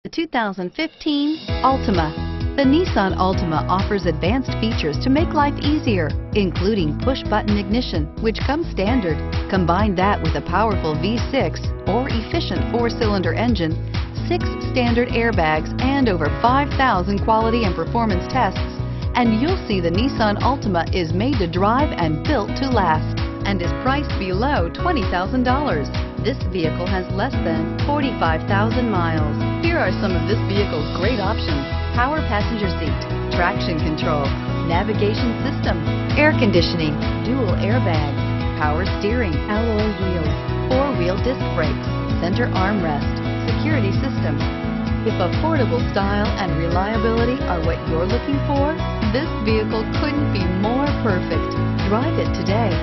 The 2015 Altima. The Nissan Altima offers advanced features to make life easier, including push-button ignition, which comes standard. Combine that with a powerful V6 or efficient 4-cylinder engine, 6 standard airbags, and over 5,000 quality and performance tests, and you'll see the Nissan Altima is made to drive and built to last, and is priced below $20,000. This vehicle has less than 45,000 miles. Here are some of this vehicle's great options: power passenger seat, traction control, navigation system, air conditioning, dual airbags, power steering, alloy wheels, 4-wheel disc brakes, center armrest, security system. If affordable style and reliability are what you're looking for, this vehicle couldn't be more perfect. Drive it today.